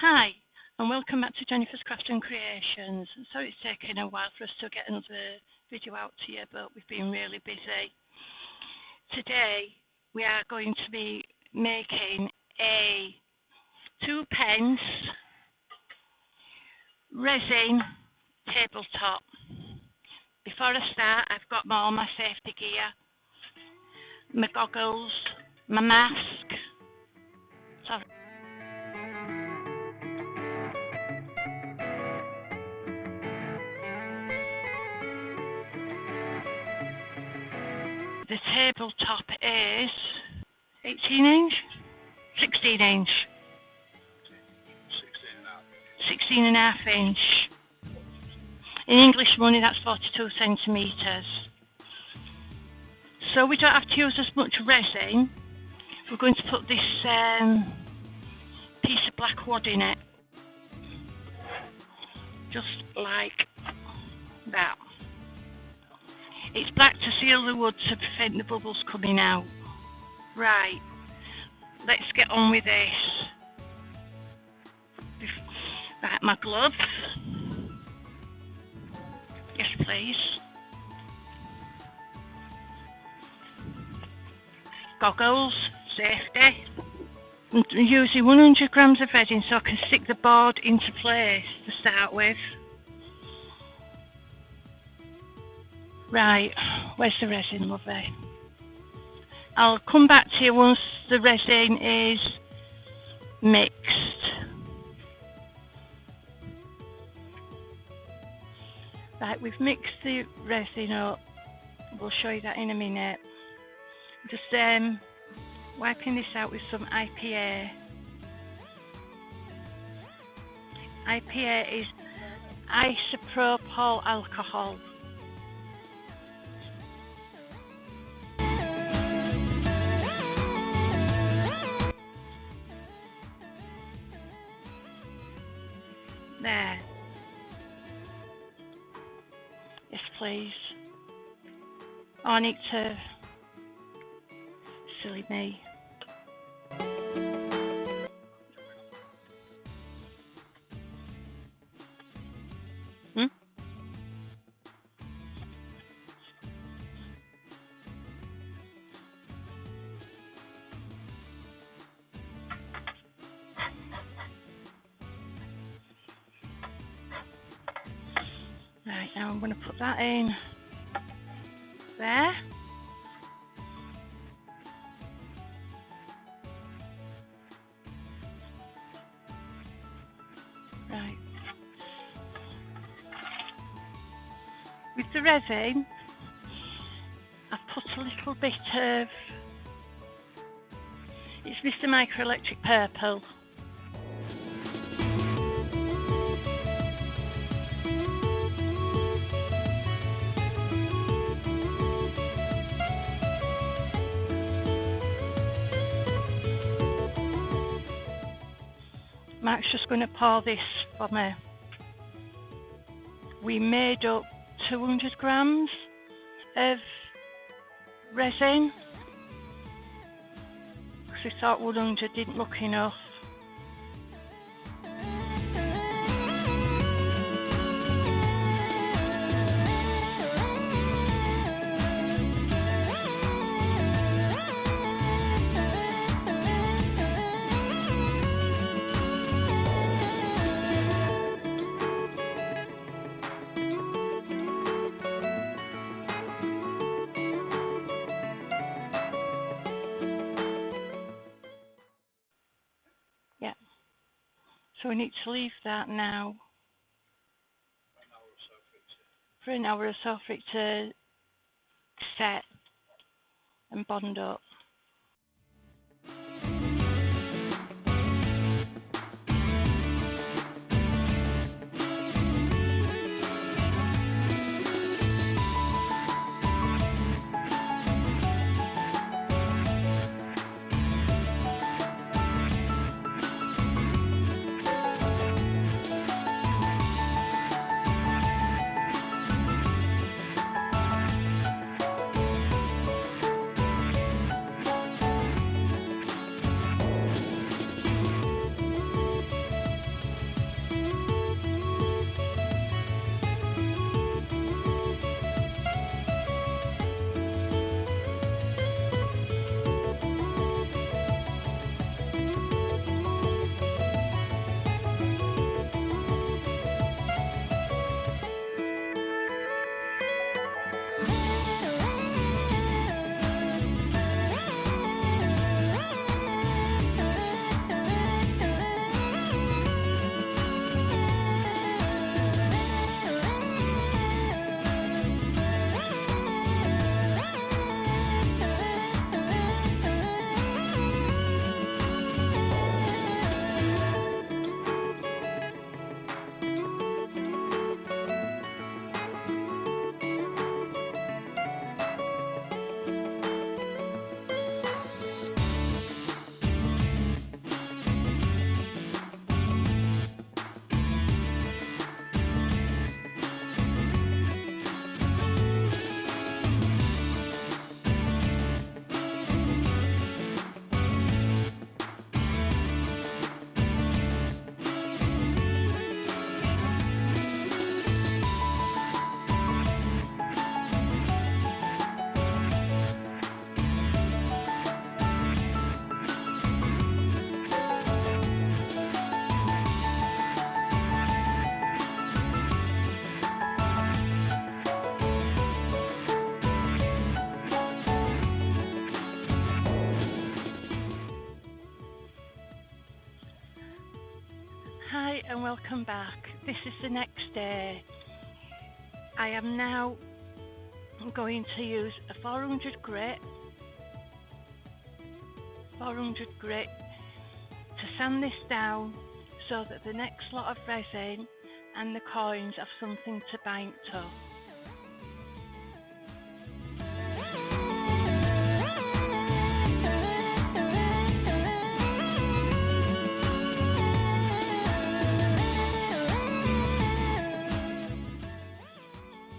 Hi, and welcome back to Jennifer's Craft and Creations. So it's taken a while for us to get another video out to you, but we've been really busy. Today we are going to be making a 2-pence resin tabletop. Before I start, I've got all my safety gear, my goggles, my mask. Sorry. The tabletop is 18-inch, 16-inch, 16.5-inch. In English money, that's 42 centimetres. So we don't have to use as much resin. We're going to put this piece of black wood in it, just like that. It's black to seal the wood to prevent the bubbles coming out. Right, let's get on with this. Right, my gloves. Yes, please. Goggles, safety. I'm using 100 grams of resin so I can stick the board into place to start with. Right, where's the resin, lovely? I'll come back to you once the resin is mixed. Right, we've mixed the resin up. We'll show you that in a minute. Just wiping this out with some IPA. IPA is isopropyl alcohol. There. Yes, please. Oh, I need to. Silly me. Right, now I'm going to put that in there. Right. With the resin, I've put a little bit of, it's Mr. Mica Electric Purple. Mark's just going to pour this for me. We made up 200 grams of resin because we thought 100 didn't look enough. Yeah, so we need to leave that now for an hour or so for it to set and bond up. Hi and welcome back. This is the next day. I am now going to use a 400 grit to sand this down so that the next lot of resin and the coins have something to bind to.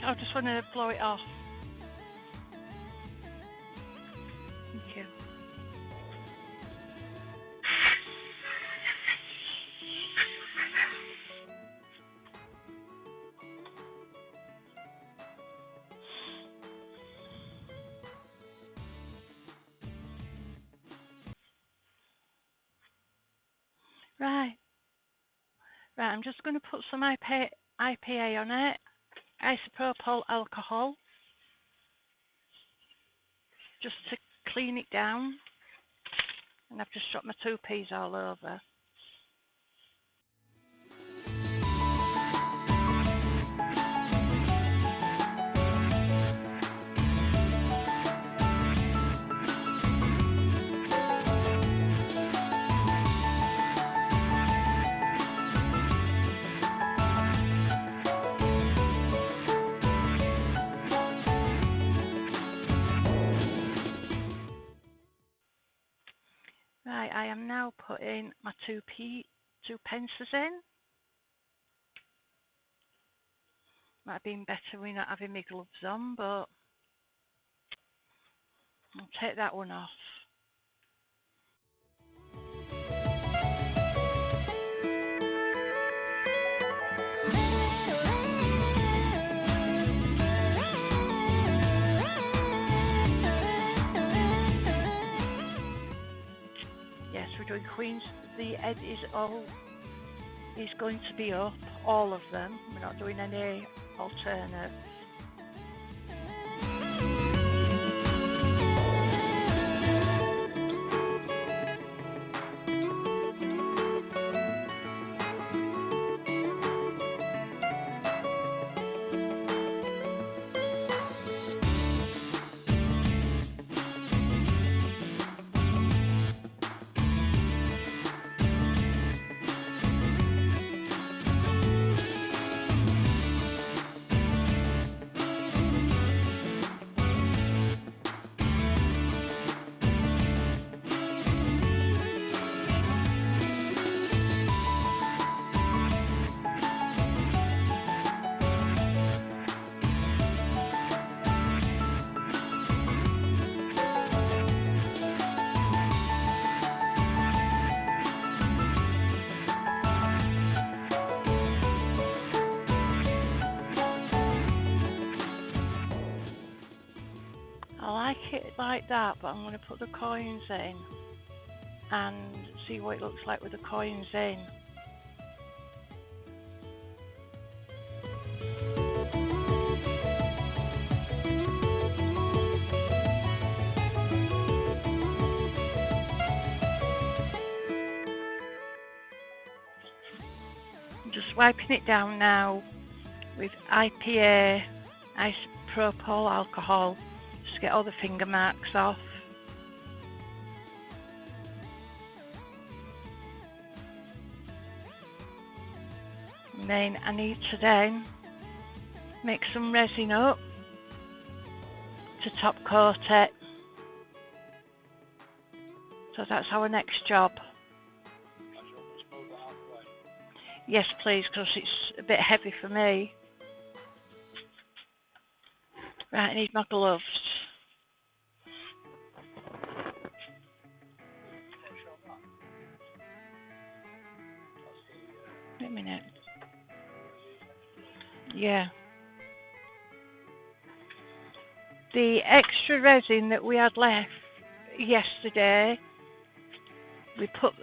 I just want to blow it off. Thank you. Right, I'm just going to put some IPA on it, isopropyl alcohol, just to clean it down, and I've just dropped my 2Ps all over. Right, I am now putting my 2 pences in. Might have been better we not having my gloves on, but I'll take that one off. Yes, we're doing queens. The head is going to be up, all of them. We're not doing any alternate. I like it like that, but I'm going to put the coins in and see what it looks like with the coins in. I'm just wiping it down now with IPA, isopropyl alcohol, just to get all the finger marks off. And then I need to then make some resin up to top coat it. So that's our next job. Yes please, because it's a bit heavy for me. Right, I need my gloves. Wait a minute. Yeah. The extra resin that we had left yesterday, we put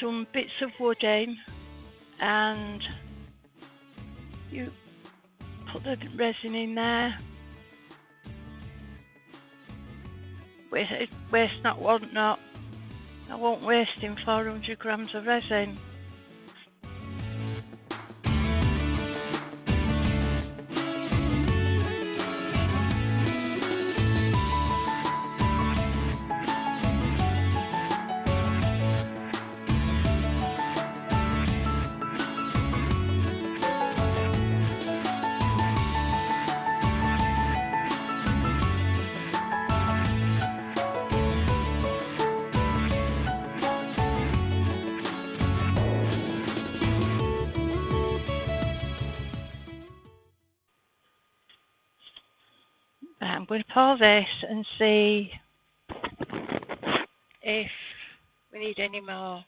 some bits of wood in, and you put the resin in there. Waste not, want not. I won't waste in 400 grams of resin. I'm going to pour this and see if we need any more.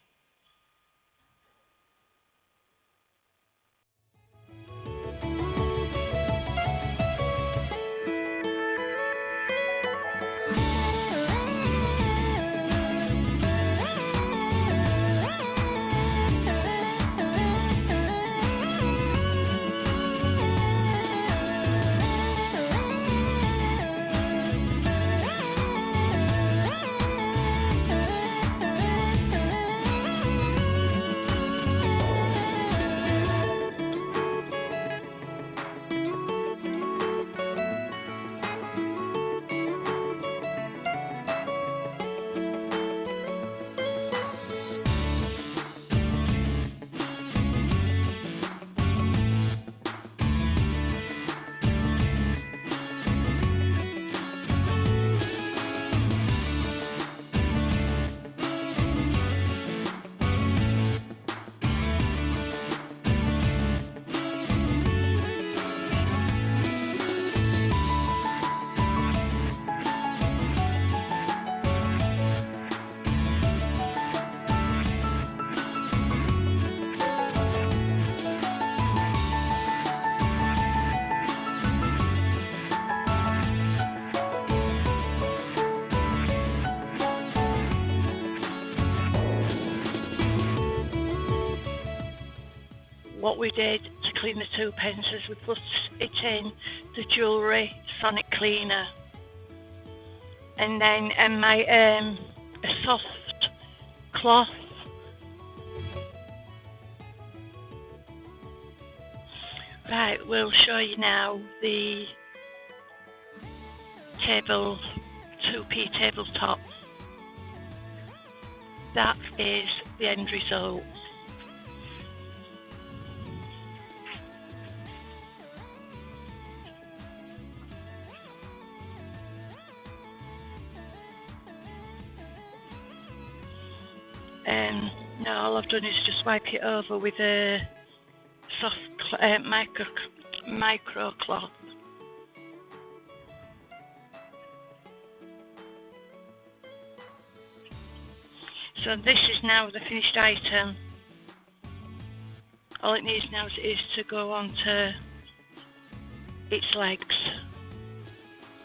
What we did to clean the 2 pens is we put it in the Jewellery Sonic Cleaner, and then a soft cloth. Right, we'll show you now the 2p tabletop. That is the end result. Now all I've done is just wipe it over with a soft micro cloth. So this is now the finished item. All it needs now is to go onto its legs,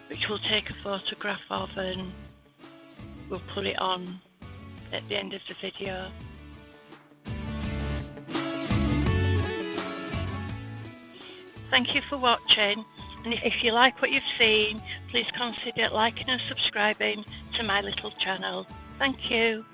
which we'll take a photograph of and we'll put it on at the end of the video. Thank you for watching, and if you like what you've seen, please consider liking and subscribing to my little channel. Thank you.